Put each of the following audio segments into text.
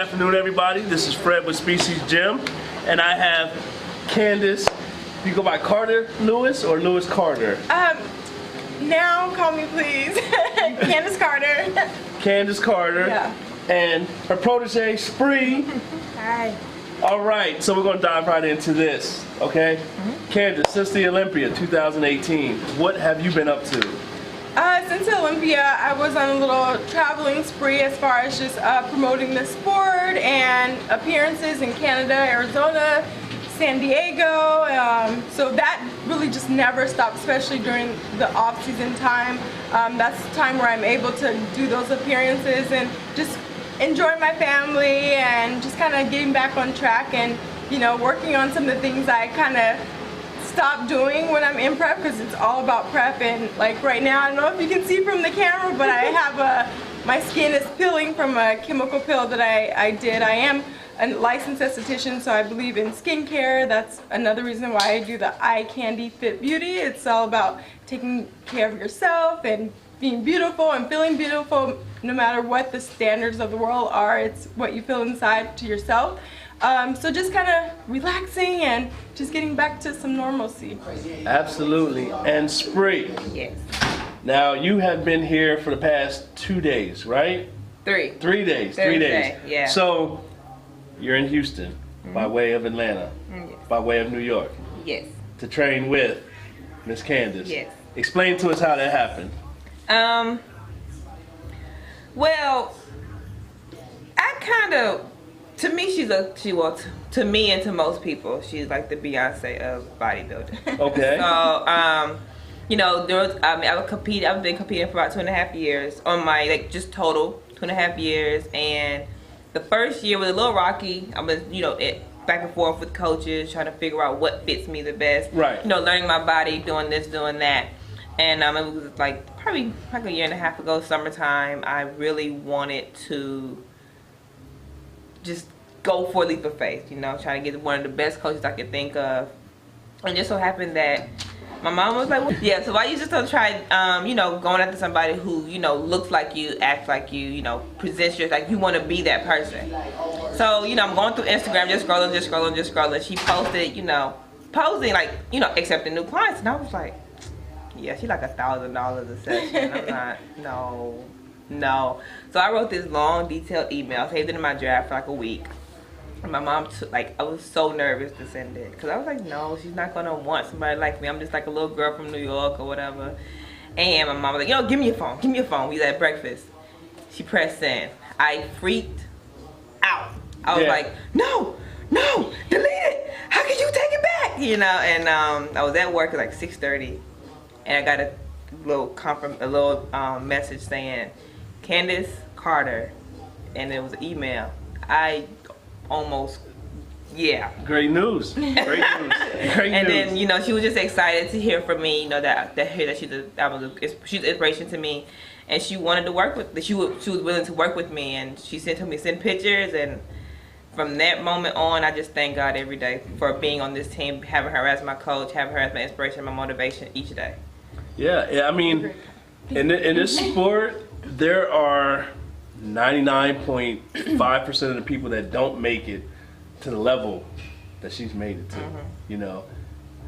afternoon, everybody. This is Fred with Species Gym, and I have Candice. You go by Carter Lewis or Lewis Carter? Now call me please. Candice Carter. Candice Carter. Yeah. And her protege, Spree. Hi. All right, so we're gonna dive right into this, okay? Candice, since the Olympia 2018, what have you been up to? Since Olympia, I was on a little traveling spree as far as just promoting the sport and appearances in Canada, Arizona, San Diego. So that really just never stopped, especially during the off-season time. That's the time where I'm able to do those appearances and just enjoy my family and just kind of getting back on track and, you know, working on some of the things I kind of stop doing when I'm in prep, because it's all about prep. And like right now, I don't know if you can see from the camera, but I have my skin is peeling from a chemical peel that I did. I am a licensed esthetician, so I believe in skincare. That's another reason why I do the Eye Candy Fit Beauty. It's all about taking care of yourself and being beautiful and feeling beautiful no matter what the standards of the world are. It's what you feel inside to yourself. So just kind of relaxing and just getting back to some normalcy. Absolutely. And Spree. Yes. Now, you have been here for the past 2 days, right? 3. 3 days. Thursday, 3 days. yeah. So, you're in Houston by way of Atlanta, Yes. by way of New York, Yes. to train with Miss Candice. Yes. Explain to us how that happened. Well, I kind of, to me, to me and to most people, she's like the Beyonce of bodybuilding. Okay. So, you know, I've been competing for about 2.5 years on my, like, just total 2.5 years. And the first year was a little rocky. I was, you know, back and forth with coaches, trying to figure out what fits me the best. Right. You know, learning my body, doing this, doing that. And it was like probably like 1.5 years ago, summertime, I really wanted to just go for a leap of faith, you know, trying to get one of the best coaches I could think of. And just so happened that my mom was like, well, yeah, so why you just don't try, you know, going after somebody who, you know, looks like you, acts like you know, presents you like you want to be that person. So, you know, I'm going through Instagram, just scrolling. She posted, you know, posing like, you know, accepting new clients. And I was like, yeah, she like $1,000 a session. I'm not, no. So I wrote this long, detailed email, saved it in my draft for like a week. And my mom took, like, I was so nervous to send it, because I was like, no, she's not gonna want somebody like me. I'm just like a little girl from New York or whatever. And my mom was like, yo, give me your phone. We was at breakfast. She pressed send. I freaked out. I was like, no, delete it. How can you take it back? You know, and I was at work at like 6:30. And I got a little message saying, Candice Carter, and it was an email. I almost, yeah. Great news. Great news. And then, you know, she was just excited to hear from me, you know, that she's an inspiration to me, and she wanted to work with, she was willing to work with me, and she sent pictures, and from that moment on, I just thank God every day for being on this team, having her as my coach, having her as my inspiration, my motivation each day. Yeah, I mean, in this sport, there are 99.5% of the people that don't make it to the level that she's made it to. You know,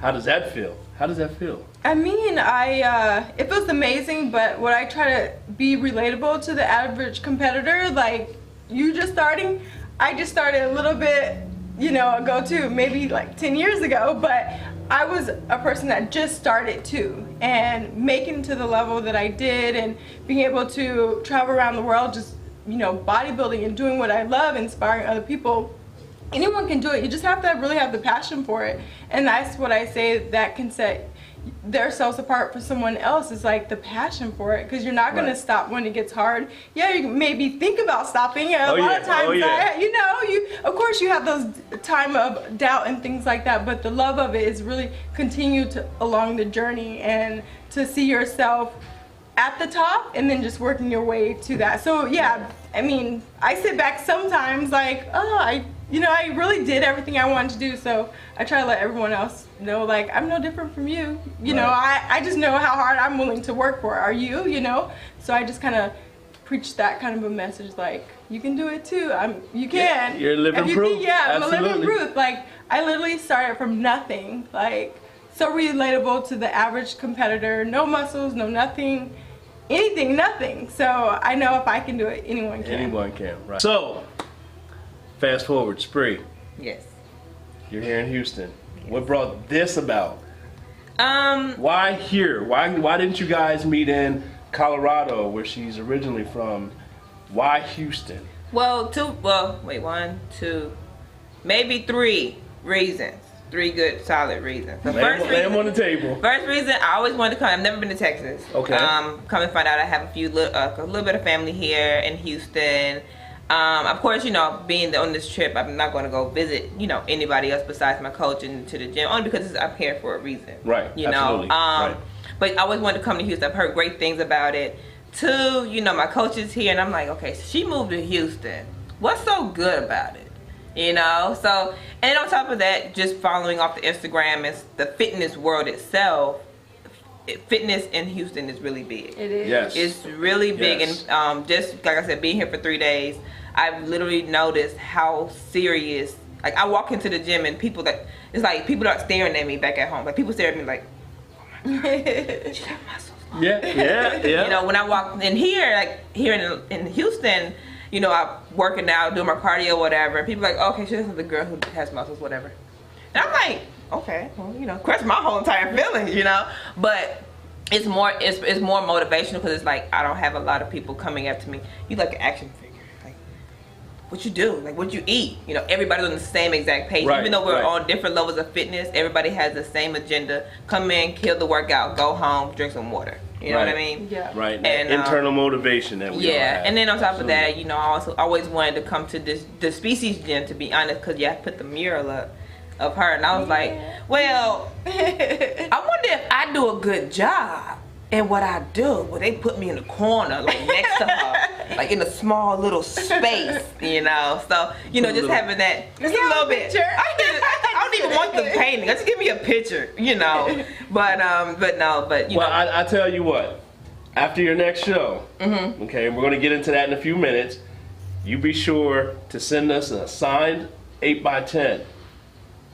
how does that feel? I mean, it feels amazing, but when I try to be relatable to the average competitor, like you just starting, I just started a little bit, you know, ago too, maybe like 10 years ago, but I was a person that just started too, and making to the level that I did and being able to travel around the world, just, you know, bodybuilding and doing what I love, inspiring other people. Anyone can do it. You just have to really have the passion for it. And that's what I say that can set their selves apart for someone else, is like the passion for it, because you're not going to stop when it gets hard. Yeah, you maybe think about stopping. A lot of times, you know, of course you have those time of doubt and things like that, but the love of it is really continue to along the journey and to see yourself at the top and then just working your way to that. So yeah, I mean, I sit back sometimes like, oh, I really did everything I wanted to do, so I try to let everyone else know, like, I'm no different from you. You know, I just know how hard I'm willing to work for. Are you, you know? So I just kind of preach that kind of a message, like, you can do it too. You can. You're living If you proof. think, yeah, I'm a living Absolutely. proof. Like, I literally started from nothing. Like, so relatable to the average competitor. No muscles, no nothing. Anything, nothing. So I know if I can do it, anyone can. Anyone can, right? So, fast forward, Spree. Yes. You're here in Houston. What brought this about? Um, Why here? Why didn't you guys meet in Colorado, where she's originally from? Why Houston? well, one, two, maybe three reasons. Three good, solid reasons. The Lay them on the table. First reason, I always wanted to come. I've never been to Texas. Okay. Come and find out I have a little bit of family here in Houston. Of course, you know, being on this trip, I'm not going to go visit, you know, anybody else besides my coach and to the gym, only because I'm here for a reason. Right. You Absolutely. know. Right. But I always wanted to come to Houston. I've heard great things about it. Two, you know, my coach is here, and I'm like, okay, so she moved to Houston. What's so good about it? You know, so, and on top of that, just following off the Instagram and the fitness world itself, fitness in Houston is really big. It is. Yes. It's really big. Yes. And just like I said, being here for 3 days, I've literally noticed how serious, like I walk into the gym and it's like people are staring at me back at home. Like people stare at me like, she got muscles. Yeah. You know, when I walk in here, like here in Houston, you know, I'm working out, doing my cardio, whatever. And people are like, okay, she's the girl who has muscles, whatever. And I'm like, okay, well, you know, crush my whole entire feeling, you know. But it's more motivational because it's like I don't have a lot of people coming up to me. You like an action figure, like what you do, like what you eat. You know, everybody's on the same exact page. Right, Even though we're right. on different levels of fitness, everybody has the same agenda. Come in, kill the workout, go home, drink some water. You know what I mean? Yeah. Right. And, internal motivation that we all Yeah, have. and then on top Absolutely. of that, you know, I also always wanted to come to the Species Gym, to be honest, because I put the mural up of her, and I was like, well, I wonder if I do a good job in what I do. Well, they put me in the corner, like next to her, like in a small little space, you know. So, you know, just having that, just a little bit. Picture. I don't even want the painting. Just give me a picture, you know. But you know. Well, I tell you what. After your next show, okay, and we're going to get into that in a few minutes. You be sure to send us a signed 8x10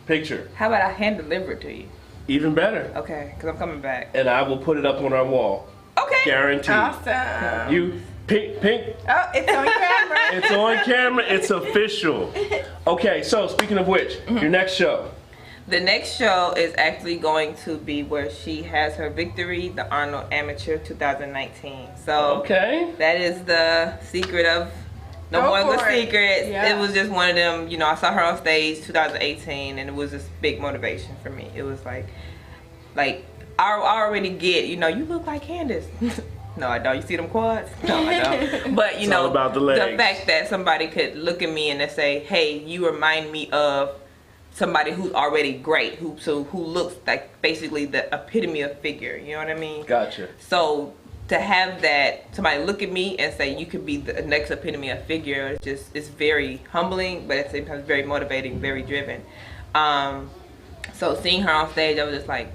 picture. How about I hand deliver it to you? Even better. Okay, because I'm coming back. And I will put it up on our wall. Okay. Guaranteed. Awesome. You pink. Oh, it's on camera. It's on camera. It's official. Okay, so speaking of which, your next show. The next show is actually going to be where she has her victory, the Arnold Amateur 2019. So Okay. that is the secret of no Go more for the it. secrets. Yeah. It was just one of them, you know, I saw her on stage 2018 and it was just big motivation for me. It was like I already get, you know, you look like Candice. No, I don't. You see them quads? No, I don't. But you It's know, all about the legs. fact that somebody could look at me and they say, hey, you remind me of somebody who's already great, who looks like basically the epitome of figure. You know what I mean? Gotcha. So to have that somebody look at me and say you could be the next epitome of figure, it's very humbling, but at the same time it's very motivating, very driven. So seeing her on stage, I was just like,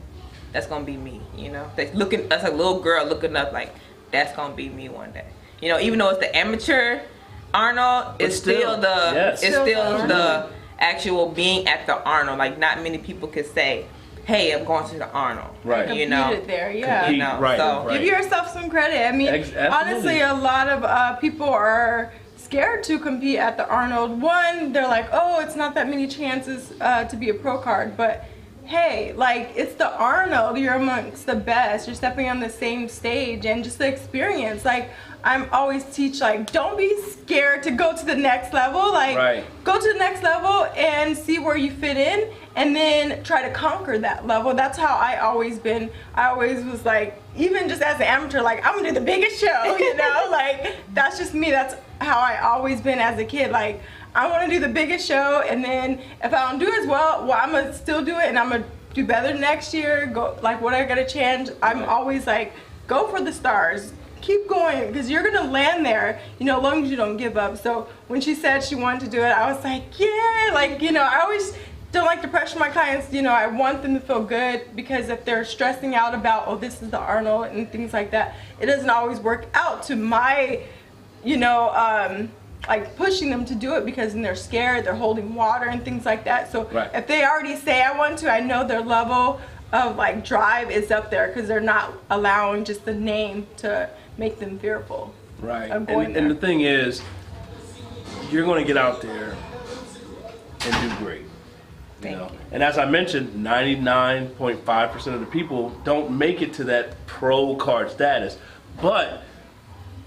that's gonna be me. You know, that's a little girl looking up like that's gonna be me one day. You know, even though it's the amateur Arnold, But it's still the yes. it's Still still Arnold. the actual being at the Arnold. Like not many people could say, hey, I'm going to the Arnold. Right. You know. Competed there, yeah. You know, Right, so right. Give yourself some credit. I mean, Absolutely. honestly, a lot of people are scared to compete at the Arnold. One, they're like, oh, it's not that many chances to be a pro card, but hey, like, it's the Arnold. You're amongst the best. You're stepping on the same stage, and just the experience. Like, I'm always teach, like, don't be scared to go to the next level. Like, Right. go to the next level and see where you fit in, and then try to conquer that level. That's how I always been. I always was like, even just as an amateur, like, I'm gonna do the biggest show, you know? Like, that's just me. That's how I always been as a kid. Like, I want to do the biggest show, and then if I don't do as well, I'm gonna still do it, and I'm gonna do better next year. Go, like, what I gotta change. I'm always like, go for the stars. Keep going, because you're gonna land there, you know, as long as you don't give up. So when she said she wanted to do it, I was like, yeah, like, you know, I always don't like to pressure my clients. You know, I want them to feel good, because if they're stressing out about, oh, this is the Arnold and things like that, it doesn't always work out to my, you know, like pushing them to do it because then they're scared, they're holding water and things like that. So Right. if they already say I want to, I know their level of like drive is up there because they're not allowing just the name to make them fearful. Right. Of going And the there. thing is, you're going to get out there and do great. You know? And as I mentioned, 99.5% of the people don't make it to that pro card status. But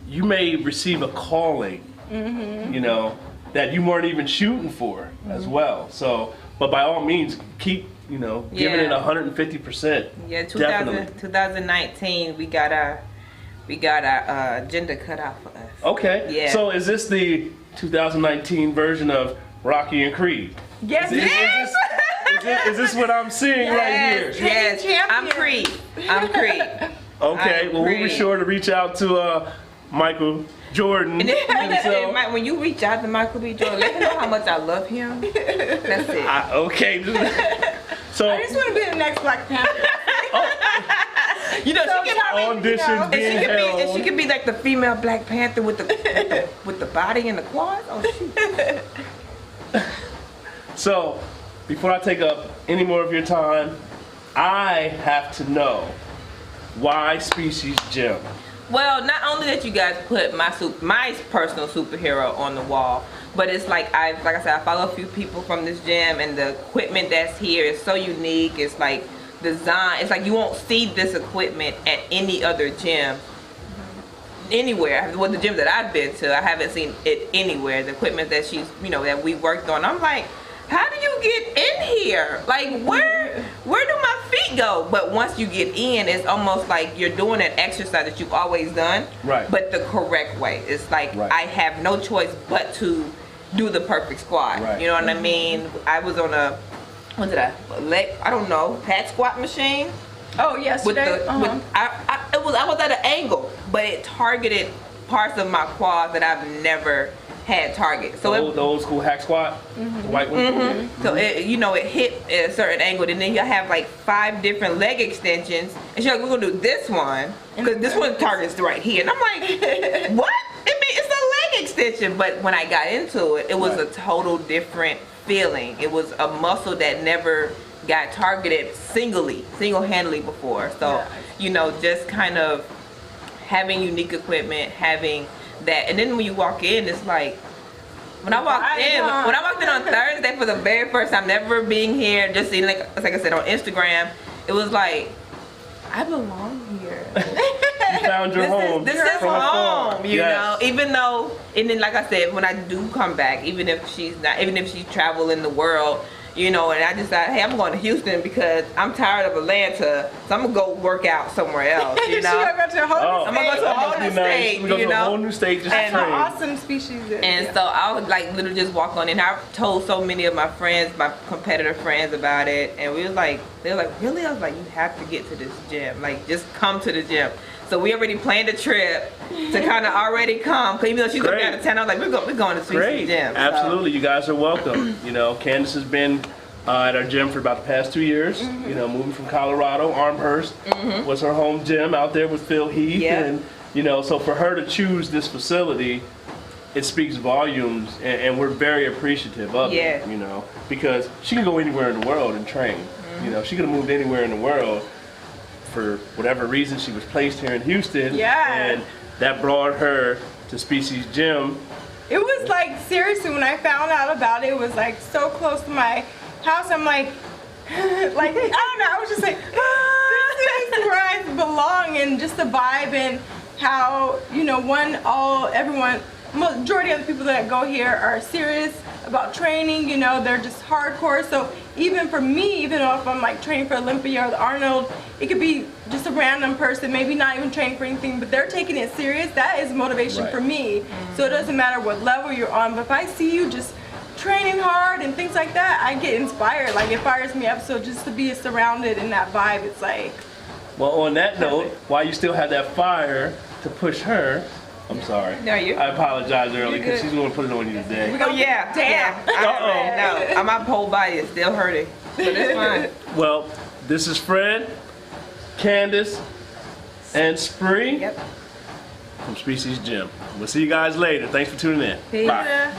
you may receive a calling, you know, that you weren't even shooting for as well. So, but by all means, keep, you know, giving it 150%. Yeah, Definitely. 2019, we got our agenda cut out for us. Okay. Yeah. So is this the 2019 version of Rocky and Creed? Yes, Is this what I'm seeing right here? Yes, Champion. I'm Creed. I'm Creed. Okay, I well, we'll be agree. sure to reach out to Michael Jordan. And then, himself. when you reach out to Michael B. Jordan, let him know how much I love him. That's it. Okay. So I just want to be the next Black Panther. You know, she can auditions being held. and she could be like the female Black Panther with the body and the claws. Oh shoot. So, before I take up any more of your time, I have to know why Species Gym. Well, not only that you guys put my personal superhero on the wall, but it's like I said, I follow a few people from this gym, and the equipment that's here is so unique. It's like design. It's like you won't see this equipment at any other gym. Anywhere. Well, the gym that I've been to, I haven't seen it anywhere. The equipment that that we worked on, I'm like, how do you get in here? Like, where do my feet go? But once you get in, it's almost like you're doing an exercise that you've always done, Right. but the correct way. It's like Right. I have no choice but to do the perfect squat. Right. You know what I mean? I was on a I don't know, pad squat machine. Oh, With yesterday. I was at an angle, but it targeted parts of my quad that I've never had target. So The old school hack squat, the white one. So it hit at a certain angle, and then you have like 5 different leg extensions, and she's like, "We're gonna do this one because this one targets right here." And I'm like, "What? It's a leg extension." But when I got into it, it was a total different feeling. It was a muscle that never got targeted single-handedly before. So just kind of having unique equipment, having that, and then when you walk in, it's like when I walked in on Thursday for the very first time, never being here, just seeing like I said on Instagram, it was like I belong here. You found your home. This is from afar. home, you know. Even though, and then like I said, when I do come back, even if she's traveling the world, and I decided, hey, I'm going to Houston because I'm tired of Atlanta, so I'm gonna go work out somewhere else. She gonna go to a whole I'm gonna go to a whole new state, We go to a whole new state just to That's train. how awesome Species is. And so I would like literally just walk on in. I told so many of my friends, my competitor friends about it, and they were like, really? I was like, you have to get to this gym. Like, just come to the gym. So we already planned a trip to kind of already come. Cause even though she's going out of town, I was like, we're going to Species Gym. So. Absolutely, you guys are welcome. Candice has been at our gym for about the past 2 years. Moving from Colorado, Armhurst was her home gym out there with Phil Heath, and so for her to choose this facility, it speaks volumes, and we're very appreciative of it. Because she can go anywhere in the world and train. She could have moved anywhere in the world. For whatever reason, she was placed here in Houston, and that brought her to Species Gym. It was like, seriously, when I found out about it, it was like so close to my house. I'm like, I don't know, I was just like, this is where I belong, and just the vibe and how, everyone, majority of the people that go here are serious about training, they're just hardcore. So even for me, even if I'm like training for Olympia or the Arnold, it could be just a random person, maybe not even training for anything, but they're taking it serious. That is motivation for me. So it doesn't matter what level you're on, but if I see you just training hard and things like that, I get inspired. Like, it fires me up. So just to be surrounded in that vibe, it's like. Well, on that note, while you still have that fire to push her, I'm sorry. No, I apologize early because she's going to put it on you today. Oh yeah, Damn. No, my whole body is still hurting, but it's fine. Well, this is Fred, Candice, and Spree. Yep. from Species Gym. We'll see you guys later. Thanks for tuning in. Peace. Bye. Yeah.